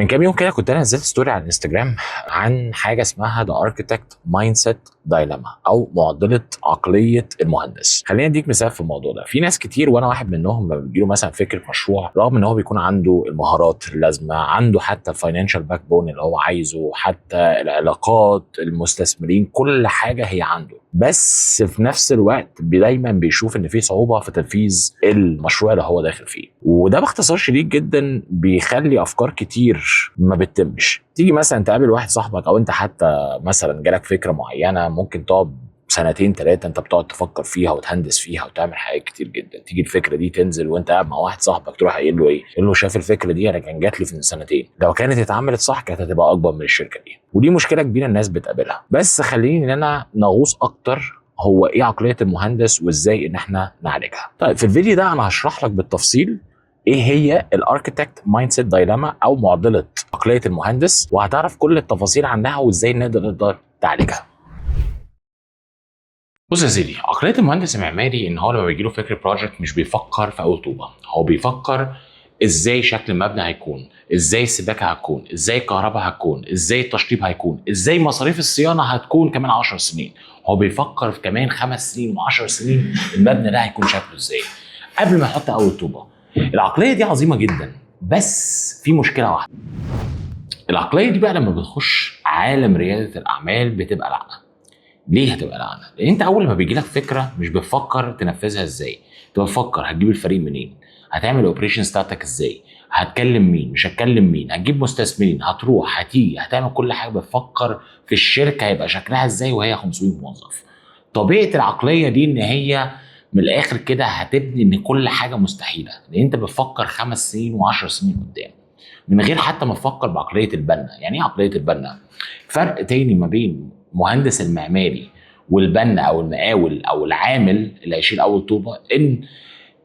كام يوم كده كنت انا نزلت ستوري على الانستجرام عن حاجه اسمها ذا اركيتكت مايند سيت دايلاما او معضله عقليه المهندس. خلينا اديك مثال في الموضوع ده. في ناس كتير وانا واحد منهم لما بيجيله مثلا فكره مشروع، رغم ان هو بيكون عنده المهارات اللازمه، عنده حتى الفاينانشال باك بون اللي هو عايزه، حتى العلاقات، المستثمرين، كل حاجه هي عنده، بس في نفس الوقت دايما بيشوف ان في صعوبه في تنفيذ المشروع اللي هو داخل فيه. وده باختصار شديد جدا بيخلي افكار كتير ما بتتمش. تيجي مثلا تقابل واحد صاحبك، او انت حتى مثلا جالك فكره معينه ممكن تقعد سنتين ثلاثه انت بتقعد تفكر فيها وتهندس فيها وتعمل حاجات كتير جدا. تيجي الفكره دي تنزل وانت قاعد مع واحد صاحبك، تروح قايل له ايه؟ قايل له شايف الفكره دي انا كان جات لي في سنتين، لو كانت اتعملت صح كانت هتبقى اكبر من الشركه دي. ودي مشكله كبيره الناس بتقابلها. بس خليني ان انا نغوص اكتر هو ايه عقليه المهندس وازاي ان احنا نعالجها. طيب في الفيديو ده انا هشرح لك بالتفصيل ايه هي الاركيتكت مايند سيت دايلاما او معضله عقليه المهندس، وهتعرف كل التفاصيل عنها وازاي نقدر تعالجها. بص يا سيدي، عقليه المهندس المعماري ان هو لما بيجي له فكره بروجكت مش بيفكر في اول طوبه، هو بيفكر ازاي شكل المبنى هيكون، ازاي السباكه هتكون، ازاي الكهرباء هتكون، ازاي التشطيب هيكون، ازاي مصاريف الصيانه هتكون كمان 10 سنين. هو بيفكر في كمان 5 سنين و10 سنين المبنى ده هيكون شكله ازاي قبل ما يحط اول طوبه. العقليه دي عظيمه جدا، بس في مشكله واحده. العقليه دي بقى لما بتخش عالم رياده الاعمال بتبقى لعنه. ليه هتبقى لعنه؟ لان انت اول ما بيجي لك فكره مش بتفكر تنفذها ازاي، انت بتفكر هتجيب الفريق منين، هتعمل الاوبريشن بتاعتك ازاي، هتكلم مين، مش هتكلم مين، هتجيب مستثمرين، هتروح هتيجي، هتعمل كل حاجه. بتفكر في الشركه هيبقى شكلها ازاي وهي 500 موظف. طبيعه العقليه دي ان هي من الاخر كده هتبني ان كل حاجه مستحيله، لان انت بتفكر 5 سنين و10 سنين قدام من غير حتى ما تفكر بعقليه البنا. يعني ايه عقليه البنا؟ فرق تاني ما بين مهندس المعماري والبنا او المقاول او العامل اللي هيشيل اول طوبه، ان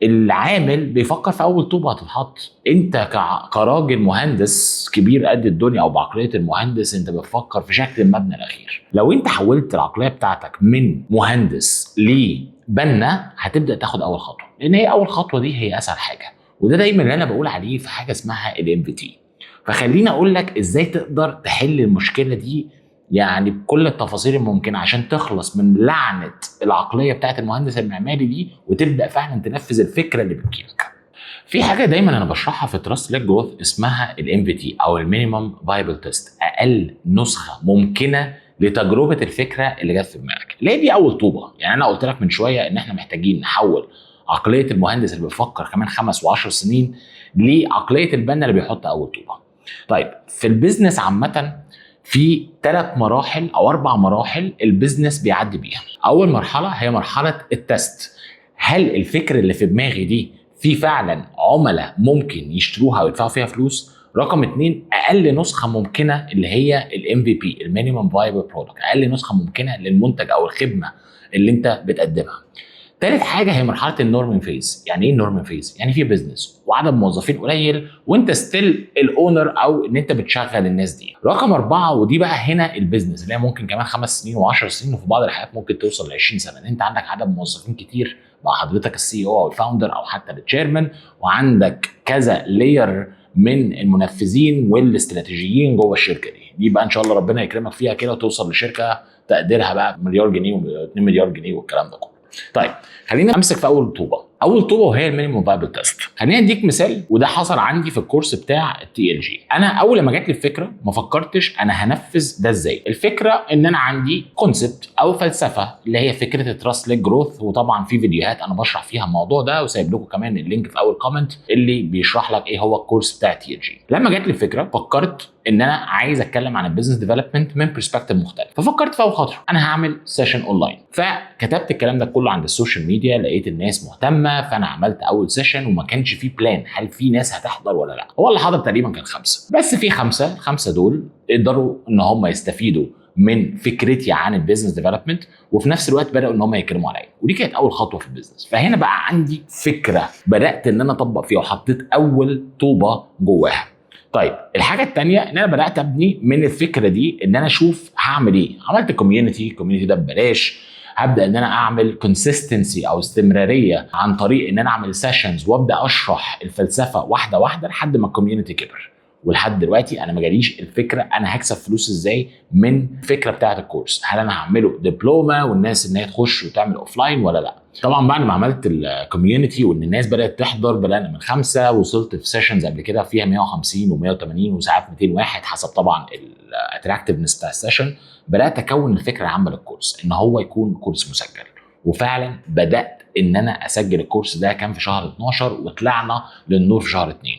العامل بيفكر في اول طوبه هتتحط. انت كراجل مهندس كبير قد الدنيا او بعقليه المهندس انت بتفكر في شكل المبنى الاخير. لو انت حولت العقليه بتاعتك من مهندس لبنا هتبدا تاخد اول خطوه، لان هي اول خطوه دي هي اسهل حاجه. وده دايما اللي انا بقول عليه في حاجه اسمها الام في تي. فخليني اقول لك ازاي تقدر تحل المشكله دي يعني بكل التفاصيل الممكنه عشان تخلص من لعنه العقليه بتاعت المهندس المعماري دي وتبدا فعلا تنفذ الفكره اللي بتجيلك. في حاجه دايما انا بشرحها في تراست ليد جروث اسمها الام في تي او المينيمم فايبل تيست، اقل نسخه ممكنه لتجربه الفكره اللي جت في دماغك. ليه دي اول طوبه؟ يعني انا قلت لك من شويه ان احنا محتاجين نحول عقليه المهندس اللي بيفكر كمان 5 و10 سنين لعقليه البنا اللي بيحط اول طوبه. طيب في البيزنس عامه في 3 مراحل او 4 مراحل البيزنس بيعدي بيها. اول مرحله هي مرحله التست. هل الفكره اللي في دماغي دي في فعلا عملاء ممكن يشتروها ويدفعوا فيها فلوس؟ رقم 2 اقل نسخه ممكنه اللي هي الام في بي، المينيمم فايبل برودكت، اقل نسخه ممكنه للمنتج او الخدمه اللي انت بتقدمها. تالت حاجه هي مرحله النورمين فيز. يعني ايه النورمين فيز؟ يعني في بزنس وعدد موظفين قليل وانت ستيل الاونر او ان انت بتشغل الناس دي. رقم 4 ودي بقى هنا البزنس اللي هي ممكن كمان 5 سنين و10 سنين وفي بعض الحالات ممكن توصل ل 20 سنه. انت عندك عدد موظفين كتير مع حضرتك السي او او الفاوندر او حتى التشيرمان، وعندك كذا لاير من المنفذين والاستراتيجيين جوه الشركه دي بقى ان شاء الله ربنا يكرمك فيها كده وتوصل لشركه تقديرها بقى مليار جنيه و2 مليار جنيه والكلام ده كله. طيب خلينا امسك في اول طوبه. اول طوبه وهي المينيمم فايبل تيست. خليني اديك مثال، وده حصل عندي في الكورس بتاع التي ال جي. انا اول ما جات لي الفكره ما فكرتش انا هنفذ ده ازاي. الفكره ان انا عندي كونسبت او فلسفه اللي هي فكره التراست ليد جروث، وطبعا في فيديوهات انا بشرح فيها الموضوع ده وسايب لكم كمان اللينك في اول كومنت اللي بيشرح لك ايه هو الكورس بتاع التي ال جي. لما جات لي الفكره فكرت ان انا عايز اتكلم عن البيزنس ديفلوبمنت من برسبكتيف مختلف. ففكرت في اول خطوه انا هعمل سيشن اونلاين، فكتبت الكلام ده كله عند السوشيال ميديا، لقيت الناس مهتمه، فانا عملت اول سيشن وما كانش فيه بلان هل في ناس هتحضر ولا لا. هو اللي حضر تقريبا كان 5 بس، في 5 دول قدروا ان هم يستفيدوا من فكرتي عن البيزنس ديفلوبمنت وفي نفس الوقت بداوا ان هم يكرموا عليا، ودي كانت اول خطوه في البيزنس. فهنا بقى عندي فكره بدات ان انا اطبق فيها وحطيت اول طوبه جواها. طيب الحاجه الثانيه ان انا بدات ابني من الفكره دي ان انا اشوف هعمل ايه. عملت كوميونتي ده ببلاش، هبدا ان انا اعمل كونسيستنسي او استمراريه عن طريق ان انا اعمل سيشنز وابدا اشرح الفلسفه واحده واحده لحد ما الكوميونتي كبر. ولحد دلوقتي انا ما جاليش الفكره انا هكسب فلوس ازاي من الفكره بتاعه الكورس. هل انا هعمله دبلومه والناس ان هي تخش وتعمل اوفلاين ولا لا؟ طبعا بعد ما عملت الكوميونتي وان الناس بدات تحضر، بدانا من 5 وصلت في سيشنز قبل كده فيها 150 و180 وساعات 200 واحد حسب طبعا الاتراكتيفنس بتاع السيشن. بدات اكون الفكره العامه للكورس ان هو يكون كورس مسجل، وفعلا بدات ان انا اسجل الكورس ده كان في شهر 12 وطلعنا للنور في شهر 2.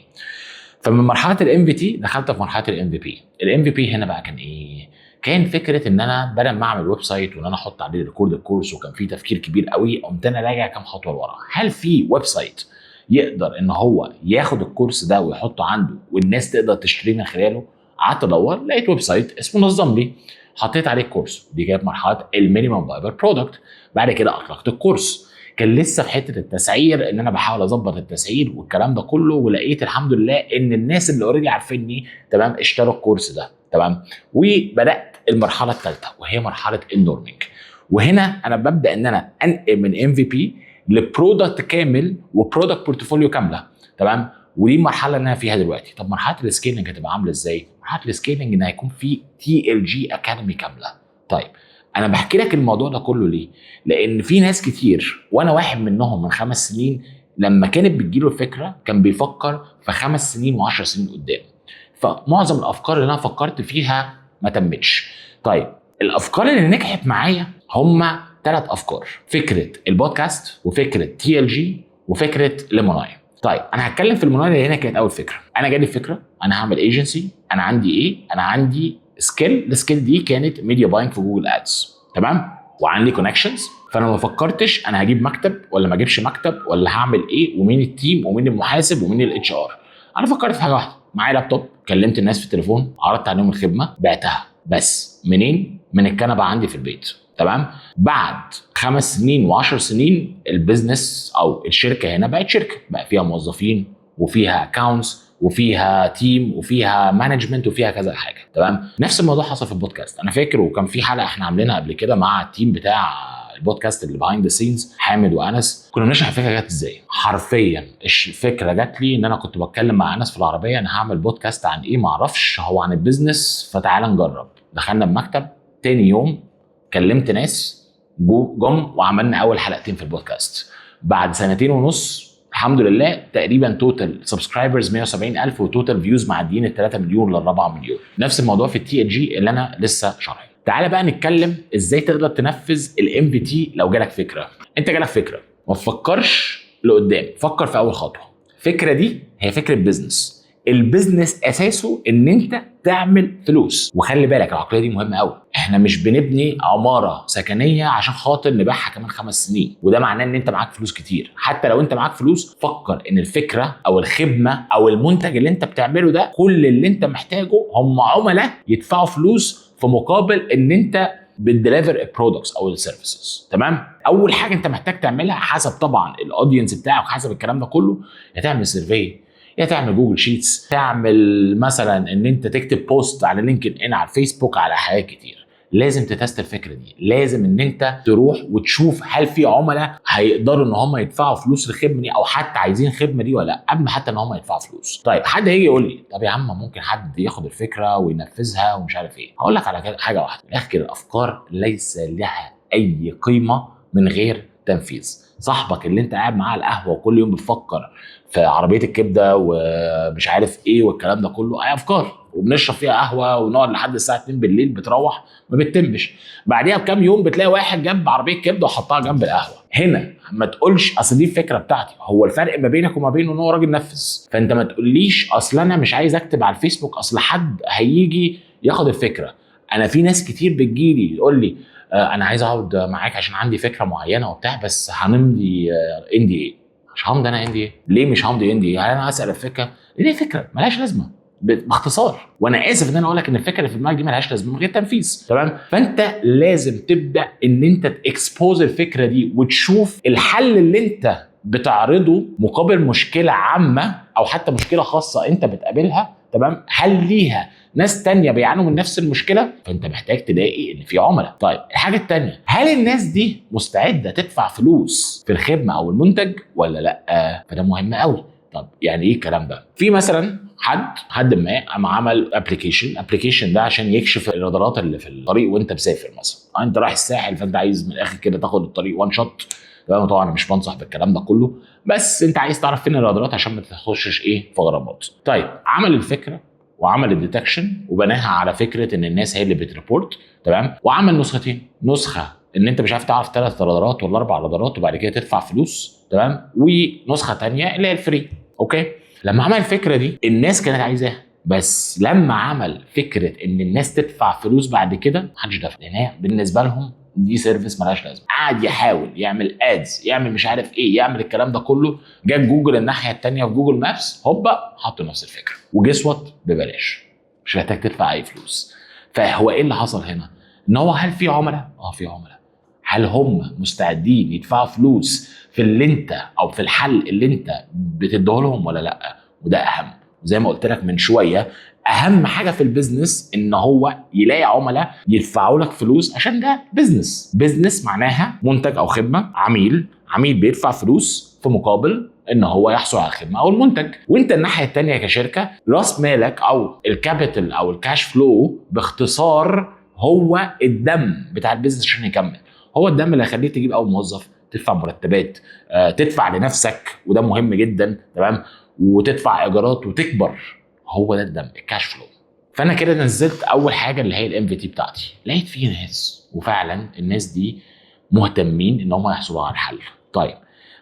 فمن مرحله الام في تي دخلت في مرحله الام في بي. الام في بي هنا بقى كان ايه؟ كان فكره ان انا بدل ما اعمل ويب سايت وان انا احط عليه ريكورد الكورس، وكان في تفكير كبير قوي، قمت انا راجع كام خطوه لورا. هل في ويب سايت يقدر ان هو ياخد الكورس ده ويحطه عنده والناس تقدر تشتريه من خلاله؟ قعدت ادور، لقيت ويب سايت اسمه نظم لي، حطيت عليه الكورس. دي كانت مرحله المينيمم فايبل برودكت. بعد كده اطلقت الكورس، كان لسه في حته التسعير ان انا بحاول اظبط التسعير والكلام ده كله، ولقيت الحمد لله ان الناس اللي اوريدي عارفيني تمام اشتروا الكورس ده تمام. وبدات المرحله الثالثه وهي مرحله النورمينج. وهنا انا ببدا ان انا انقل من ام في بي لبرودكت كامل وبرودكت بورتفوليو كامله تمام. ودي المرحله اللي انا فيها دلوقتي. طب مرحله السكيلنج هتبقى عامله ازاي؟ مرحله السكيلنج ان هيكون في تي ال جي اكاديمي كامله. طيب انا بحكي لك الموضوع ده كله ليه؟ لان في ناس كتير وانا واحد منهم من 5 سنين لما كانت بتجيله الفكره كان بيفكر في 5 سنين و10 سنين قدام. فمعظم الافكار اللي انا فكرت فيها ما تمتش. طيب الافكار اللي نجحت معايا هم 3 افكار: فكره البودكاست، وفكره تي ال جي، وفكره ليموناي. طيب انا هتكلم في الموناي اللي هنا كانت اول فكره. انا جالي الفكره انا هعمل ايجنسي. انا عندي ايه؟ انا عندي سكيل. السكيل دي كانت ميديا باينج في جوجل ادز تمام، وعندي كونكشنز. فانا ما فكرتش انا هجيب مكتب ولا ما اجيبش مكتب ولا هعمل ايه ومين التيم ومين المحاسب ومين الاتش ار. انا فكرت في حاجه واحده: معايا لابتوب، كلمت الناس في التليفون، عرضت عليهم الخدمه، بعتها. بس منين؟ من الكنبه عندي في البيت تمام. بعد 5 سنين و10 سنين البيزنس او الشركه هنا بقت شركه، بقى فيها موظفين وفيها اكاونتس وفيها تيم وفيها مانجمنت وفيها كذا حاجه تمام. نفس الموضوع حصل في البودكاست. انا فاكر وكان في حلقه احنا عاملينها قبل كده مع التيم بتاع البودكاست اللي بيهايند ذا سينز، حامد وانس، كنا بنشرح الفكره جت ازاي. حرفيا الفكره جت لي ان انا كنت بتكلم مع انس في العربيه انا هعمل بودكاست عن ايه ما اعرفش، هو عن البيزنس، فتعالى نجرب. دخلنا بمكتب، تاني يوم كلمت ناس جم وعملنا اول حلقتين في البودكاست. بعد 2.5 سنين الحمد لله تقريبا توتال سبسكرايبرز 170,000 وتوتال فيوز معديين ال 3 مليون ل 4 مليون. نفس الموضوع في التي ال جي اللي انا لسه شارحه. تعالى بقى نتكلم ازاي تقدر تنفذ الام في تي. لو جالك فكره، انت جالك فكره ما تفكرش لقدام، فكر في اول خطوه. الفكره دي هي فكره بيزنس. البيزنس اساسه ان انت تعمل فلوس. وخلي بالك العقليه دي مهمه قوي، احنا مش بنبني عماره سكنيه عشان خاطر نبيعها كمان 5 سنين وده معناه ان انت معاك فلوس كتير. حتى لو انت معاك فلوس فكر ان الفكره او الخدمه او المنتج اللي انت بتعمله ده كل اللي انت محتاجه هم عملاء يدفعوا فلوس في مقابل ان انت بتديليفر البرودكتس او السيرفيسز تمام. اول حاجه انت محتاج تعملها حسب طبعا الاودينس بتاعك، حسب الكلام ده كله، يا تعمل سيرفي، يا تعمل جوجل شيتس، تعمل مثلا ان انت تكتب بوست على لينكد ان، على الفيسبوك، على حاجات كتير. لازم تتست الفكره دي، لازم ان انت تروح وتشوف هل في عملاء هيقدروا ان هم يدفعوا فلوس للخدمه دي او حتى عايزين الخدمه دي ولا لا، قبل حتى ان هم يدفعوا فلوس. طيب حد هيجي يقول لي طب يا عم ممكن حد ياخد الفكره وينفذها ومش عارف ايه. هقول لك على حاجه واحده من الاخر: الافكار ليس لها اي قيمه من غير تنفيذ. صاحبك اللي انت قاعد معاه على القهوه وكل يوم بتفكر في عربيه الكبده ومش عارف ايه والكلام ده كله، اي افكار، وبنشرب فيها قهوه ونقعد لحد الساعه 2 بالليل، بتروح ما بتتمش. بعديها بكام يوم بتلاقي واحد جاب عربيه كبده وحطها جنب القهوه. هنا ما تقولش اصل دي الفكره بتاعتي، هو الفرق ما بينك وما بينه ان هو راجل نفذ. فانت ما تقوليش اصل انا مش عايز اكتب على الفيسبوك اصل حد هيجي ياخد الفكره. انا في ناس كتير بتجيلي تقول لي انا عايز اقعد معاك عشان عندي فكره معينه وبتاع، بس هنمضي ان دي ايه. مش همضي انا ان دي ايه. ليه مش همضي ان دي ايه؟ يعني انا اسال الفكره ليه فكره ملهاش لازمه باختصار. وانا اسف ان انا اقول لك ان الفكره اللي في دماغك دي ملهاش لازمه من غير تنفيذ تمام. فانت لازم تبدا ان انت تكسبوز الفكره دي وتشوف الحل اللي انت بتعرضه مقابل مشكله عامه او حتى مشكله خاصه انت بتقابلها تمام. هل ليها ناس تانية بيعانوا من نفس المشكله؟ فانت محتاج تلاقي ان في عملاء. طيب الحاجه التانية، هل الناس دي مستعده تدفع فلوس في الخدمه او المنتج ولا لا؟ فده مهم قوي. طب يعني ايه الكلام ده؟ في مثلا حد ما قام عمل ابلكيشن ده عشان يكشف الرادارات اللي في الطريق وانت مسافر مثلا. انت رايح الساحل فانت عايز من الاخر كده تاخد الطريق وان شوت. طبعا انا مش بنصح بالكلام ده كله، بس انت عايز تعرف فين الرادارات عشان ما تخشش في غرامات. طيب عمل الفكره وعمل الديتكشن وبناها على فكره ان الناس هي اللي بتريبورت، تمام، وعمل نسختين. نسخه ان انت مش عارف تعرف 3 رادارات ولا 4 رادارات وبعد كده تدفع فلوس، تمام، ونسخه ثانيه اللي هي الفري. اوكي. لما عمل الفكره دي الناس كانت عايزاها، بس لما عمل فكره ان الناس تدفع فلوس بعد كده محدش دفع، لان بالنسبه لهم دي سيرفيس مالهاش لازمه. قعد يحاول يعمل ادز، يعمل مش عارف ايه، يعمل الكلام ده كله. جت جوجل الناحيه الثانيه في جوجل مابس هوبا حطوا نفس الفكره، وجس وات ببلاش، مش محتاج تدفع اي فلوس. فهو ايه اللي حصل هنا؟ ان هو هل في عملاء؟ في عملاء. هل هم مستعدين يدفعوا فلوس في اللي انت او في الحل اللي انت بتديه لهم ولا لا؟ وده اهم. زي ما قلت لك من شويه، اهم حاجه في البيزنس ان هو يلاقي عملاء يدفعوا لك فلوس، عشان ده بيزنس معناها منتج او خدمه. عميل بيدفع فلوس في مقابل ان هو يحصل على الخدمه او المنتج. وانت الناحيه الثانيه كشركه راس مالك او الكابيتال او الكاش فلو باختصار هو الدم بتاع البيزنس عشان يكمل. هو الدم اللي هيخليك تجيب اول موظف، تدفع مرتبات، تدفع لنفسك وده مهم جدا، تمام، وتدفع ايجارات وتكبر. هو ده الدم، الكاش فلو. فانا كده نزلت اول حاجه اللي هي الام في تي بتاعتي، لقيت فيه ناس وفعلا الناس دي مهتمين ان هم يحصلوا على الحل. طيب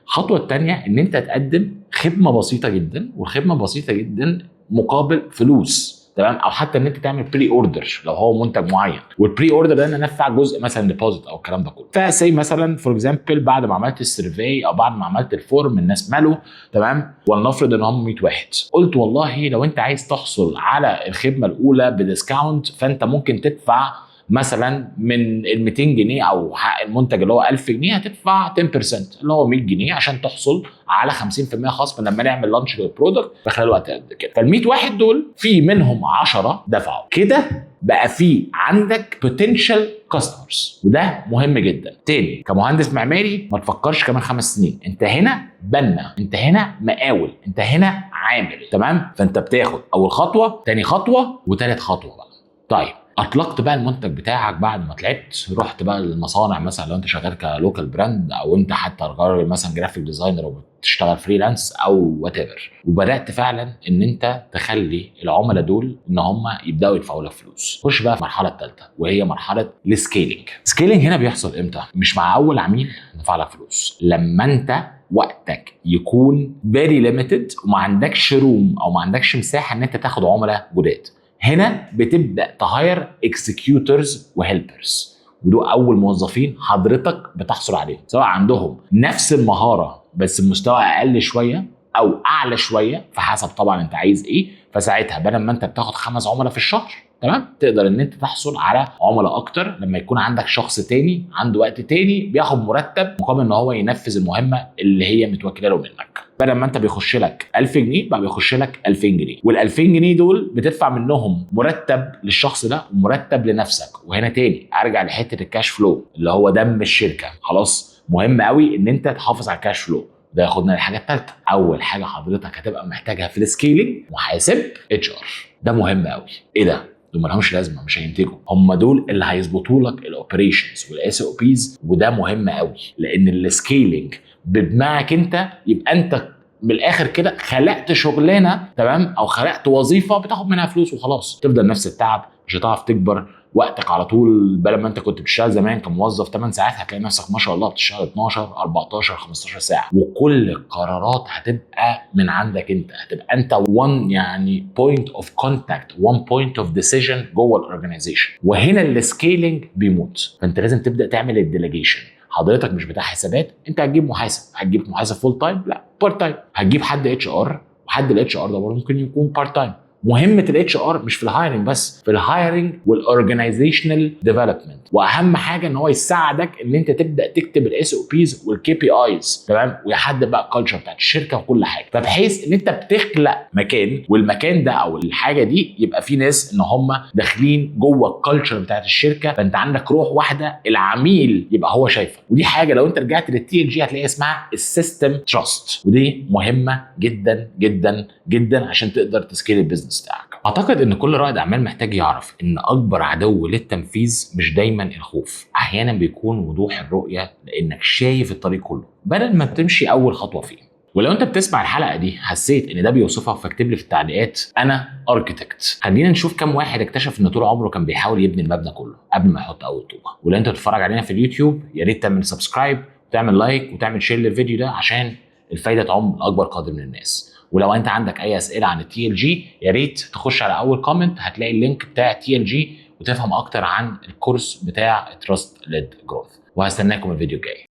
الخطوه الثانيه ان انت تقدم خدمه بسيطه جدا، والخدمه بسيطه جدا مقابل فلوس، تمام، او حتى ان انت تعمل بري اوردر لو هو منتج معين، والبري اوردر ده انا ندفع جزء مثلا ديبوزيت او الكلام ده كله. فسي مثلا فور اكزامبل بعد ما عملت السيرفي او بعد ما عملت الفورم الناس مالوا، تمام، ولنفرض ان هم 100 واحد، قلت والله لو انت عايز تحصل على الخدمه الاولى بديسكاونت فانت ممكن تدفع مثلا من ال 200 جنيه او حق المنتج اللي هو 1000 جنيه هتدفع 10% اللي هو 100 جنيه عشان تحصل على 50% خصم لما نعمل لانش للبرودكت في خلال وقت قد كده. فال 100 واحد دول في منهم 10 دفعوا كده، بقى في عندك بوتنشال كاستمرز، وده مهم جدا. تاني كمهندس معماري ما تفكرش كمان 5 سنين، انت هنا بنا، انت هنا مقاول، انت هنا عامل، تمام. فانت بتاخد اول خطوه، تاني خطوه، وتالت خطوه بقى. طيب اطلقت بقى المنتج بتاعك بعد ما طلعت، رحت بقى للمصانع مثلا لو انت شغال كلوكال براند، او انت حتى راجل مثلا جرافيك ديزاينر وبتشتغل فريلانس او وات ايفر، وبدات فعلا ان انت تخلي العملاء دول ان هم يبداوا يدفعوا لك فلوس. خش بقى في المرحله الثالثه وهي مرحله السكيلينج. السكيلينج هنا بيحصل امتى؟ مش مع اول عميل دفع لك فلوس، لما انت وقتك يكون فيري ليميتد وما عندكش روم او ما عندكش مساحه ان انت تاخد عملاء جداد. هنا بتبدا تهاير اكسكيوتورز وهيلبرز، ودول اول موظفين حضرتك بتحصل عليهم، سواء عندهم نفس المهاره بس بمستوى اقل شويه او اعلى شويه، فحسب طبعا انت عايز ايه. فساعتها بدل ما انت بتاخد 5 عملاء في الشهر، تمام، تقدر ان انت تحصل على عملاء اكتر لما يكون عندك شخص تاني عنده وقت تاني بياخد مرتب مقابل ان هو ينفذ المهمه اللي هي متوكله له منك. بدل ما انت بيخش لك 1000 جنيه بقى بيخش لك 2000 جنيه، وال 2000 جنيه دول بتدفع منهم مرتب للشخص ده ومرتب لنفسك. وهنا تاني ارجع لحته الكاش فلو اللي هو دم الشركه. خلاص مهم قوي ان انت تحافظ على الكاش فلو. ده ياخدنا للحاجه الثالثه. اول حاجه حضرتك هتبقى محتاجها في السكيلينج محاسب اتش ار. ده مهم قوي. ايه ده؟ دول مالهمش لازمه، مش هينتجوا. هم دول اللي هيظبطوا لك الاوبريشنز والاس او بيز، وده مهم قوي لان السكيلينج بدماغك انت يبقى انت من الاخر كده خلقت شغلانه، تمام، او خلقت وظيفه بتاخد منها فلوس وخلاص. تفضل نفس التعب، مش هتعرف تكبر وقتك على طول. بدل ما انت كنت بتشتغل زمان كموظف 8 ساعات هتلاقي نفسك ما شاء الله بتشتغل 12 14 15 ساعه، وكل القرارات هتبقى من عندك انت. هتبقى انت one يعني بوينت اوف كونتاكت، one بوينت اوف ديسيجن جوه الاورجنايزيشن. وهنا السكيلينج بيموت. فانت لازم تبدا تعمل الديليجيشن. حضرتك مش بتاع حسابات، انت هتجيب محاسب فول تايم؟ لا، بارت تايم. هتجيب حد اتش ار، وحد الاتش ار ده برضه ممكن يكون بارت تايم. مهمه الاتش ار مش في الهايرنج بس، في الهايرنج والاورجنايزيشنال ديفلوبمنت، واهم حاجه ان هو يساعدك ان انت تبدا تكتب الاس او بيز والكي بي ايز، تمام، ويحدد بقى الكالتشر بتاعت الشركه وكل حاجه، فبحيث ان انت بتخلق مكان، والمكان ده او الحاجه دي يبقى فيه ناس ان هم داخلين جوه الكالتشر بتاعت الشركه، فانت عندك روح واحده، العميل يبقى هو شايفك. ودي حاجه لو انت رجعت للتي ال جي هتلاقي اسمها السيستم تراست، ودي مهمه جدا جدا جدا عشان تقدر تسكيل البيزنس بتاعك. اعتقد ان كل رائد اعمال محتاج يعرف ان اكبر عدو للتنفيذ مش دايما الخوف، احيانا بيكون وضوح الرؤيه، لانك شايف الطريق كله بدل ما بتمشي اول خطوه فيه. ولو انت بتسمع الحلقه دي حسيت ان ده بيوصفك، فاكتب لي في التعليقات انا اركيتكت. خلينا نشوف كم واحد اكتشف ان طول عمره كان بيحاول يبني المبنى كله قبل ما يحط اول طوبه. ولو انت بتتفرج علينا في اليوتيوب يا ريت تعمل سبسكرايب وتعمل لايك وتعمل شير للفيديو ده عشان الفايده تعم لاكبر قدر من الناس. ولو انت عندك اي اسئله عن التي ال جي يا ريت تخش على اول كومنت، هتلاقي اللينك بتاع تي ال جي وتفهم اكتر عن الكورس بتاع تراست ليد جروث. وهستناكم الفيديو الجاي.